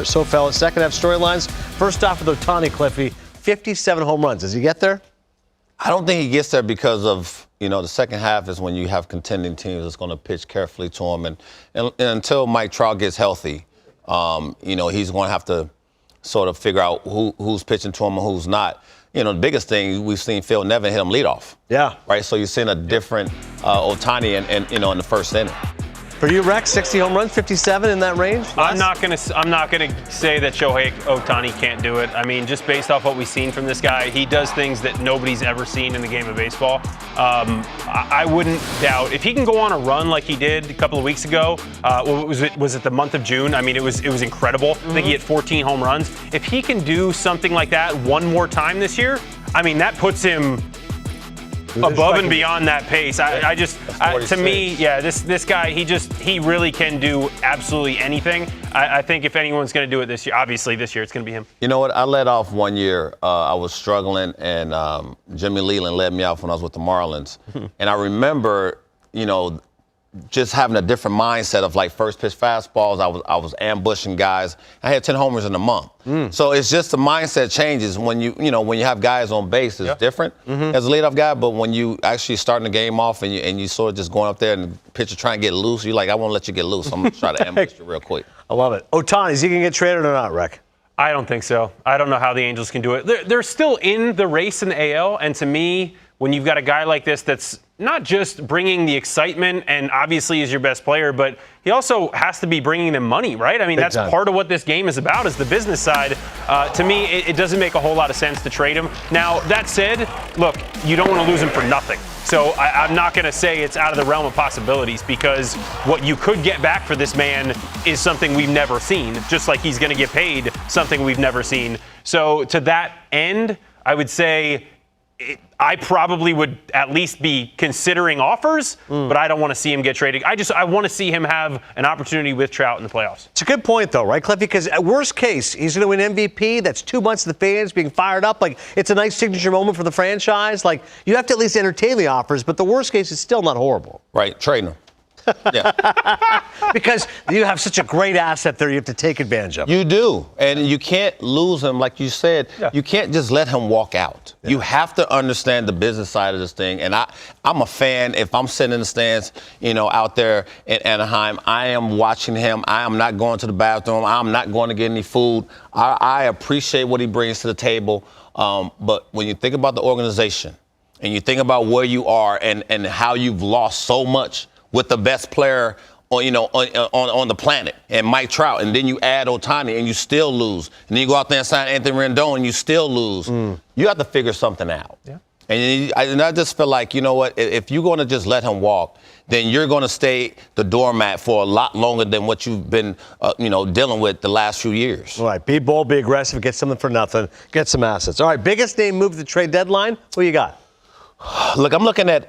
So, fellas, second half storylines. First off with Ohtani, Cliffy, 57 home runs. Does he get there? I don't think he gets there because of, the second half is when you have contending teams that's going to pitch carefully to him. And until Mike Trout gets healthy, he's going to have to sort of figure out who's pitching to him and who's not. The biggest thing we've seen Phil Nevin hit him leadoff. Yeah. Right. So you're seeing a different Ohtani in the first inning. For you, Rex, 60 home runs, 57 in that range? I'm not gonna say that Shohei Ohtani can't do it. I mean, just based off what we've seen from this guy, he does things that nobody's ever seen in the game of baseball. I wouldn't doubt if he can go on a run like he did a couple of weeks ago. Was it the month of June? I mean, it was incredible. I think he hit 14 home runs. If he can do something like that one more time this year, I mean, that puts him above and beyond that pace. To me, this guy, he really can do absolutely anything. I think if anyone's going to do it this year, obviously this year it's going to be him. You know what? I led off one year. I was struggling, and Jimmy Leland led me off when I was with the Marlins. And I remember, just having a different mindset of like first pitch fastballs. I was ambushing guys. I had 10 homers in a month. So it's just the mindset changes when you have guys on base. It's different as a leadoff guy, but when you actually starting the game off and you sort of just going up there and the pitcher trying to get loose, you're like, I won't let you get loose. I'm gonna try to ambush you real quick. I love it. Ohtani, is he gonna get traded or not, Rick? I don't think so. I don't know how the Angels can do it. They're still in the race in the AL, and to me, when you've got a guy like this that's not just bringing the excitement and obviously is your best player, but he also has to be bringing them money, right? I mean, that's part of what this game is about, is the business side. To me, it doesn't make a whole lot of sense to trade him. Now, that said, look, you don't want to lose him for nothing. So I'm not going to say it's out of the realm of possibilities, because what you could get back for this man is something we've never seen, just like he's going to get paid something we've never seen. So to that end, I would say I probably would at least be considering offers, but I don't want to see him get traded. I want to see him have an opportunity with Trout in the playoffs. It's a good point, though, right, Cliffy? Because at worst case, he's going to win MVP. That's 2 months of the fans being fired up. Like, it's a nice signature moment for the franchise. Like, you have to at least entertain the offers, but the worst case is still not horrible. Right, trade him. Yeah. Because you have such a great asset there you have to take advantage of. You do. And you can't lose him, like you said. Yeah. You can't just let him walk out. Yeah. You have to understand the business side of this thing. And I'm a fan. If I'm sitting in the stands, out there in Anaheim, I am watching him. I am not going to the bathroom. I'm not going to get any food. I appreciate what he brings to the table. But when you think about the organization and you think about where you are and how you've lost so much with the best player on the planet, and Mike Trout, and then you add Ohtani and you still lose, and then you go out there and sign Anthony Rendon and you still lose. You have to figure something out. Yeah. And I just feel like, if you're going to just let him walk, then you're going to stay the doormat for a lot longer than what you've been, dealing with the last few years. All right, be bold, be aggressive, get something for nothing, get some assets. All right, biggest name move to the trade deadline. Who you got? Look, I'm looking at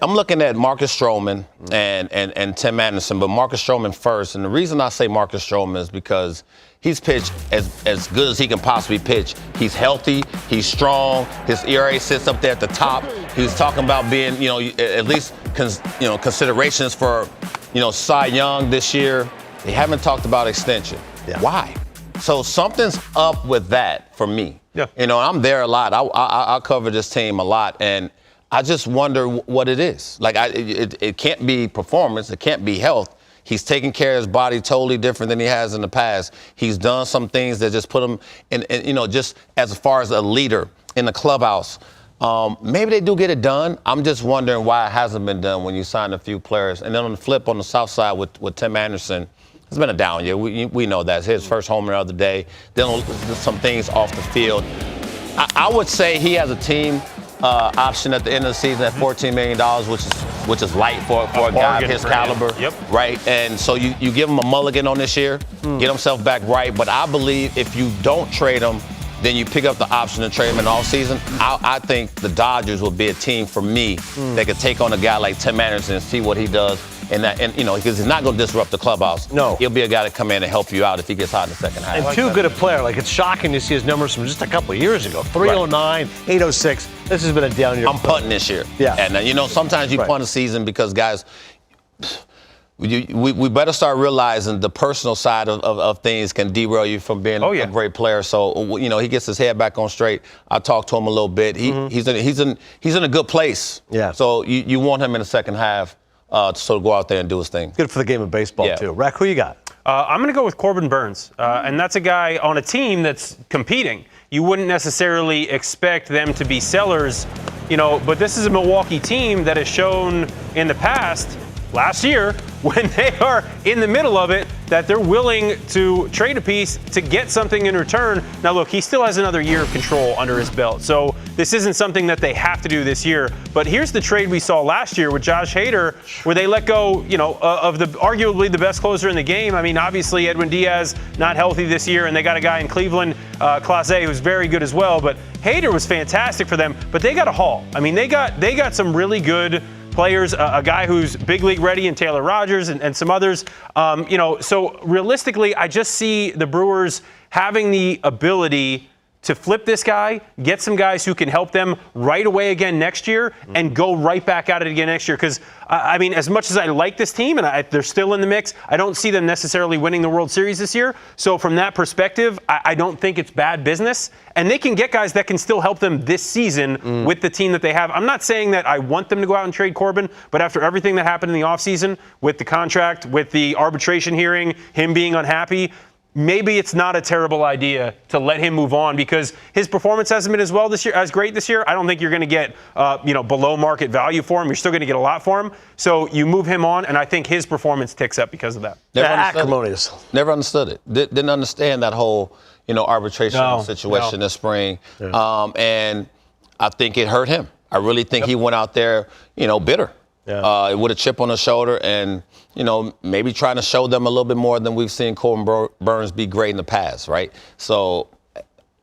Marcus Stroman and Tim Anderson, but Marcus Stroman first. And the reason I say Marcus Stroman is because he's pitched as good as he can possibly pitch. He's healthy, he's strong, his ERA sits up there at the top. He's talking about being, at least considerations for, Cy Young this year. They haven't talked about extension. Yeah. Why? So something's up with that for me. Yeah. I'm there a lot. I cover this team a lot, and I just wonder what it is. Like, it can't be performance. It can't be health. He's taking care of his body totally different than he has in the past. He's done some things that just put him in just as far as a leader in the clubhouse. Maybe they do get it done. I'm just wondering why it hasn't been done when you sign a few players. And then on the flip, on the south side with Tim Anderson, it's been a down year. We know that. It's his first homer of the day. Then some things off the field. I would say he has a team option at the end of the season at $14 million, which is light for a guy of his caliber. Yep. Right? And so you give him a mulligan on this year, get himself back right. But I believe if you don't trade him, then you pick up the option to trade him in all season. I think the Dodgers would be a team for me that could take on a guy like Tim Anderson and see what he does. And because he's not going to disrupt the clubhouse. No. He'll be a guy to come in and help you out if he gets hot in the second half. And too good a player. Like, it's shocking to see his numbers from just a couple of years ago. 309, 806. This has been a down year. I'm punting this year. Yeah. And, sometimes you punt a season because guys, we better start realizing the personal side of things can derail you from being a great player. So, he gets his head back on straight. I talked to him a little bit. He's in a good place. Yeah. So you want him in the second half to sort of go out there and do his thing. Good for the game of baseball, too. Rack, who you got? I'm going to go with Corbin Burns, and that's a guy on a team that's competing. You wouldn't necessarily expect them to be sellers, but this is a Milwaukee team that has shown in the past, last year, when they are in the middle of it, that they're willing to trade a piece to get something in return. Now, look, he still has another year of control under his belt, so this isn't something that they have to do this year. But here's the trade we saw last year with Josh Hader, where they let go, of arguably the best closer in the game. I mean, obviously Edwin Diaz not healthy this year, and they got a guy in Cleveland, Clase, who's very good as well. But Hader was fantastic for them. But they got a haul. I mean, they got some really good players, a guy who's big league ready in Taylor Rogers and some others. So realistically, I just see the Brewers having the ability to flip this guy, get some guys who can help them right away again next year, and go right back at it again next year. Because, as much as I like this team, and they're still in the mix, I don't see them necessarily winning the World Series this year. So from that perspective, I don't think it's bad business. And they can get guys that can still help them this season with the team that they have. I'm not saying that I want them to go out and trade Corbin, but after everything that happened in the offseason, with the contract, with the arbitration hearing, him being unhappy, maybe it's not a terrible idea to let him move on, because his performance hasn't been as great this year. I don't think you're going to get below market value for him. You're still going to get a lot for him. So you move him on, and I think his performance ticks up because of that. Acrimonious. Never understood it. Didn't understand that whole arbitration situation this spring. Yeah. And I think it hurt him. I really think he went out there bitter. Yeah. With a chip on his shoulder, and maybe trying to show them a little bit more than we've seen Corbin Burns be great in the past, right? So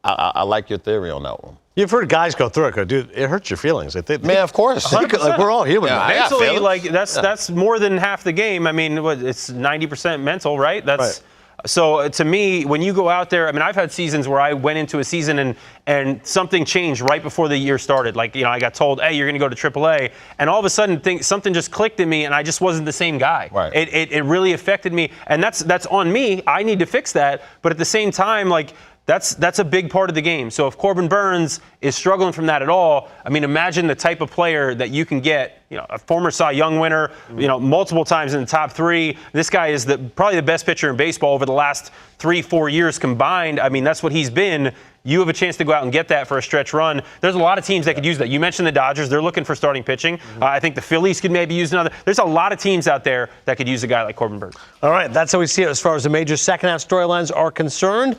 I like your theory on that one. You've heard guys go through it, go, dude, it hurts your feelings. Man, of course. Like, we're all human. Mentally, that's more than half the game. I mean, it's 90% mental, right? Right. So to me, when you go out there, I've had seasons where I went into a season and something changed right before the year started. Like, I got told, hey, you're going to go to AAA. And all of a sudden, something just clicked in me, and I just wasn't the same guy. Right. It really affected me. And that's on me. I need to fix that. But at the same time, that's a big part of the game. So if Corbin Burns is struggling from that at all, imagine the type of player that you can get. A former Cy Young winner, multiple times in the top 3. This guy is probably the best pitcher in baseball over the last 3-4 years combined. That's what he's been. You have a chance to go out and get that for a stretch run. There's a lot of teams that could use that. You mentioned the Dodgers. They're looking for starting pitching. I think the Phillies could maybe use another. There's a lot of teams out there that could use a guy like Corbin Burns. All right, that's how we see it as far as the major second half storylines are concerned.